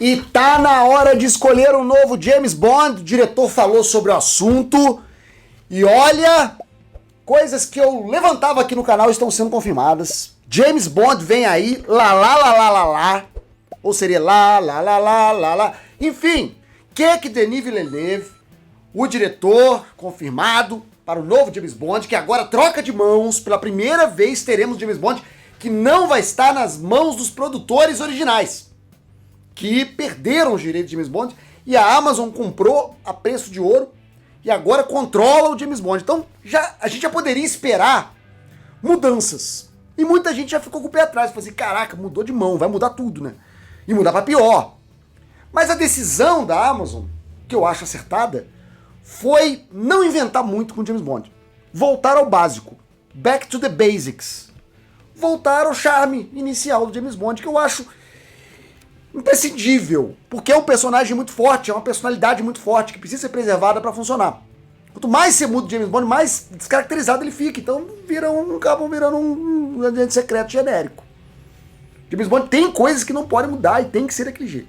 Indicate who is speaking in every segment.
Speaker 1: E tá na hora de escolher um novo James Bond. O diretor falou sobre o assunto. E olha, coisas que eu levantava aqui no canal estão sendo confirmadas. James Bond vem aí, lá, lá, lá, lá, lá, lá. Ou seria lá, lá, lá, lá, lá, lá. Enfim, Denis Villeneuve, o diretor confirmado para o novo James Bond, que agora troca de mãos. Pela primeira vez teremos James Bond que não vai estar nas mãos dos produtores originais, que perderam os direitos de James Bond, e a Amazon comprou a preço de ouro e agora controla o James Bond. Então a gente já poderia esperar mudanças. E muita gente já ficou com o pé atrás, falou assim, caraca, mudou de mão, vai mudar tudo, né? E mudar pra pior. Mas a decisão da Amazon, que eu acho acertada, foi não inventar muito com o James Bond. Voltar ao básico. Back to the basics. Voltar ao charme inicial do James Bond, que eu acho imprescindível, porque é um personagem muito forte, é uma personalidade muito forte, que precisa ser preservada para funcionar. Quanto mais você muda o James Bond, mais descaracterizado ele fica, então acabam virando um agente secreto genérico. James Bond tem coisas que não podem mudar e tem que ser daquele jeito.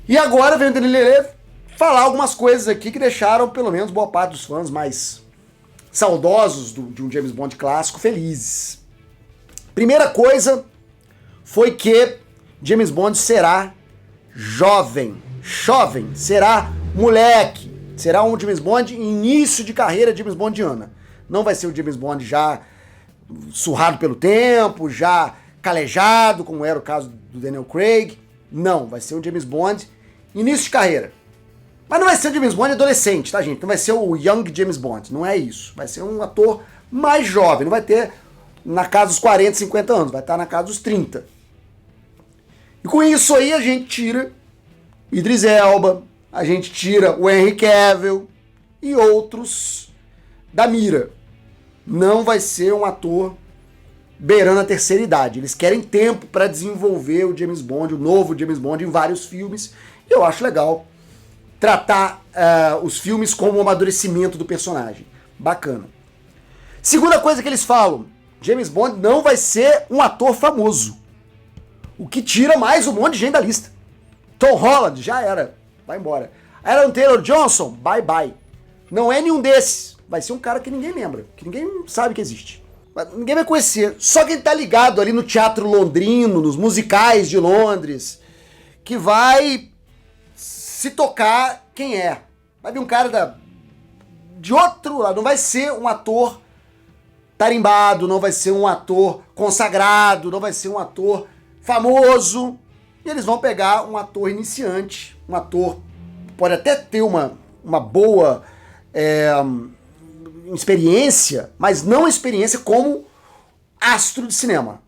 Speaker 1: E agora vem o Denis Villeneuve falar algumas coisas aqui que deixaram, pelo menos, boa parte dos fãs mais saudosos de um James Bond clássico felizes. Primeira coisa foi que James Bond será jovem, será moleque, será um James Bond em início de carreira James Bondiana. Não vai ser o James Bond já surrado pelo tempo, já calejado, como era o caso do Daniel Craig. Não, vai ser um James Bond início de carreira. Mas não vai ser um James Bond adolescente, tá, gente? Não vai ser o Young James Bond, não é isso. Vai ser um ator mais jovem, não vai ter na casa dos 40, 50 anos, vai estar na casa dos 30. E com isso aí a gente tira Idris Elba, a gente tira o Henry Cavill e outros da mira. Não vai ser um ator beirando a terceira idade. Eles querem tempo para desenvolver o James Bond, o novo James Bond, em vários filmes. E eu acho legal tratar os filmes como um amadurecimento do personagem. Bacana. Segunda coisa que eles falam, James Bond não vai ser um ator famoso. O que tira mais um monte de gente da lista. Tom Holland, já era. Vai embora. Aaron Taylor-Johnson, bye bye. Não é nenhum desses. Vai ser um cara que ninguém lembra, que ninguém sabe que existe. Ninguém vai conhecer. Só quem tá ligado ali no teatro londrino, nos musicais de Londres, que vai se tocar quem é. Vai vir um cara de outro lado. Não vai ser um ator tarimbado, não vai ser um ator consagrado, não vai ser um ator famoso. E eles vão pegar um ator iniciante, um ator pode até ter uma boa experiência, mas não experiência como astro de cinema.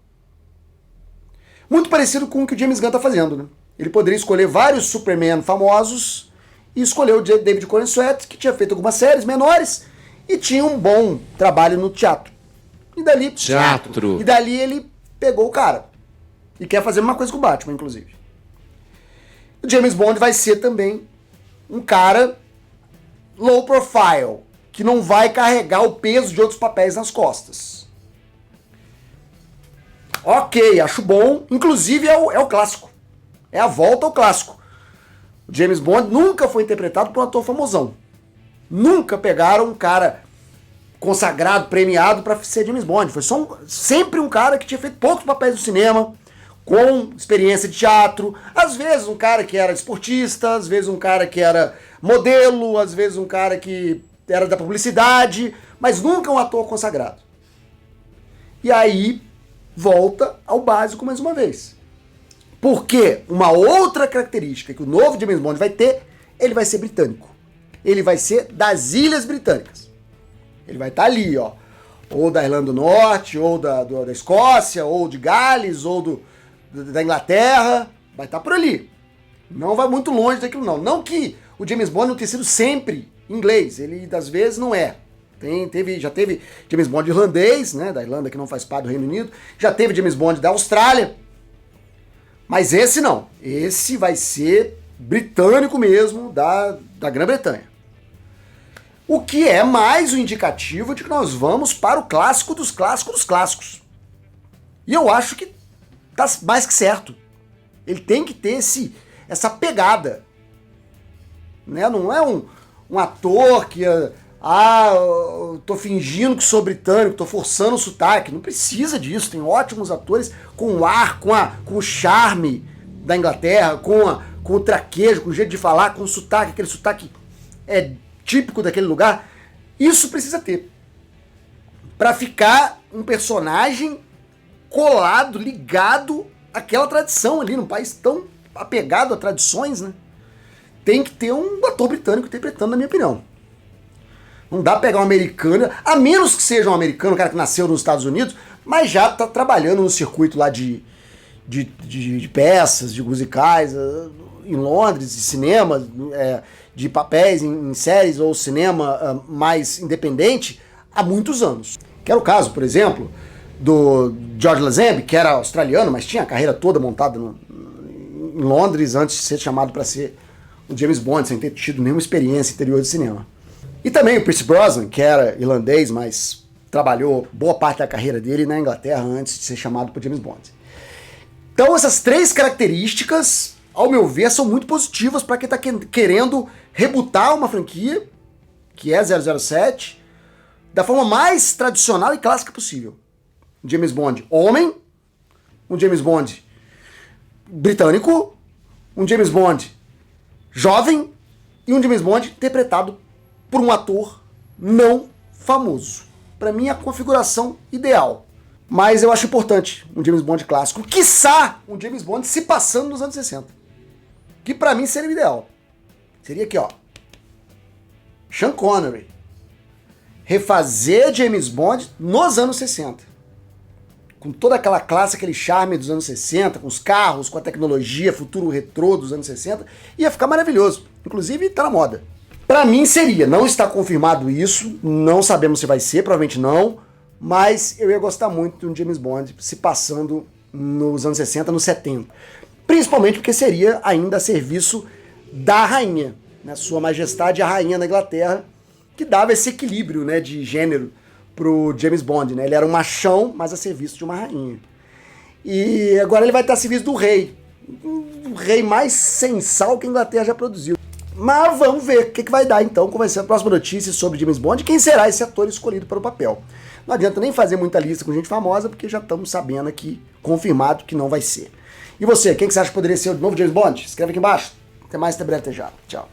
Speaker 1: Muito parecido com o que o James Gunn está fazendo, né? Ele poderia escolher vários Superman famosos e escolheu o David Corenswet, que tinha feito algumas séries menores e tinha um bom trabalho no teatro. E dali E dali ele pegou o cara. E quer fazer uma coisa com o Batman, inclusive. O James Bond vai ser também um cara low profile, que não vai carregar o peso de outros papéis nas costas. Ok, acho bom. Inclusive é o clássico. É a volta ao clássico. O James Bond nunca foi interpretado por um ator famosão. Nunca pegaram um cara consagrado, premiado para ser James Bond. Foi sempre um cara que tinha feito poucos papéis no cinema, com experiência de teatro, às vezes um cara que era esportista, às vezes um cara que era modelo, às vezes um cara que era da publicidade, mas nunca um ator consagrado. E aí volta ao básico mais uma vez. Porque uma outra característica que o novo James Bond vai ter, ele vai ser britânico. Ele vai ser das Ilhas Britânicas. Ele vai estar ali, ó, ou da Irlanda do Norte, ou da Escócia, ou de Gales, ou da Inglaterra, vai estar por ali. Não vai muito longe daquilo, não. Não que o James Bond não tenha sido sempre inglês, ele às vezes não é. Já teve James Bond irlandês, né, da Irlanda, que não faz parte do Reino Unido, já teve James Bond da Austrália, mas esse não. Esse vai ser britânico mesmo, da Grã-Bretanha. O que é mais um indicativo de que nós vamos para o clássico dos clássicos dos clássicos. E eu acho que tá mais que certo. Ele tem que ter essa pegada. Né? Não é um ator que... eu tô fingindo que sou britânico, tô forçando o sotaque. Não precisa disso. Tem ótimos atores com o ar, com o charme da Inglaterra, com o traquejo, com o jeito de falar, com o sotaque, aquele sotaque típico daquele lugar. Isso precisa ter. Pra ficar um personagem colado, ligado àquela tradição ali, num país tão apegado a tradições, né? Tem que ter um ator britânico interpretando, na minha opinião. Não dá pra pegar um americano, a menos que seja um americano, um cara que nasceu nos Estados Unidos, mas já tá trabalhando no circuito lá de peças, de musicais, em Londres, de cinema, de papéis em séries ou cinema mais independente, há muitos anos. Que era o caso, por exemplo, do George Lazenby, que era australiano, mas tinha a carreira toda montada em Londres antes de ser chamado para ser o James Bond, sem ter tido nenhuma experiência interior de cinema. E também o Pierce Brosnan, que era irlandês, mas trabalhou boa parte da carreira dele na Inglaterra antes de ser chamado para James Bond. Então essas três características, ao meu ver, são muito positivas para quem está querendo rebootar uma franquia, que é 007, da forma mais tradicional e clássica possível. Um James Bond homem, um James Bond britânico, um James Bond jovem e um James Bond interpretado por um ator não famoso. Para mim, é a configuração ideal. Mas eu acho importante um James Bond clássico, quiçá um James Bond se passando nos anos 60. Que para mim seria o ideal. Seria aqui, ó. Sean Connery. Refazer James Bond nos anos 60. Com toda aquela classe, aquele charme dos anos 60, com os carros, com a tecnologia, futuro retrô dos anos 60, ia ficar maravilhoso. Inclusive, tá na moda. Pra mim seria, não está confirmado isso, não sabemos se vai ser, provavelmente não, mas eu ia gostar muito de um James Bond se passando nos anos 60, nos 70. Principalmente porque seria ainda a serviço da rainha, né? Sua Majestade a Rainha da Inglaterra, que dava esse equilíbrio, né, de gênero pro James Bond, né? Ele era um machão, mas a serviço de uma rainha. E agora ele vai estar a serviço do rei. O rei mais sensal que a Inglaterra já produziu. Mas vamos ver o que vai dar então, qual vai ser a próxima notícia sobre James Bond e quem será esse ator escolhido para o papel. Não adianta nem fazer muita lista com gente famosa, porque já estamos sabendo aqui, confirmado que não vai ser. E você, quem que você acha que poderia ser o novo James Bond? Escreve aqui embaixo. Até mais, até breve, até já. Tchau.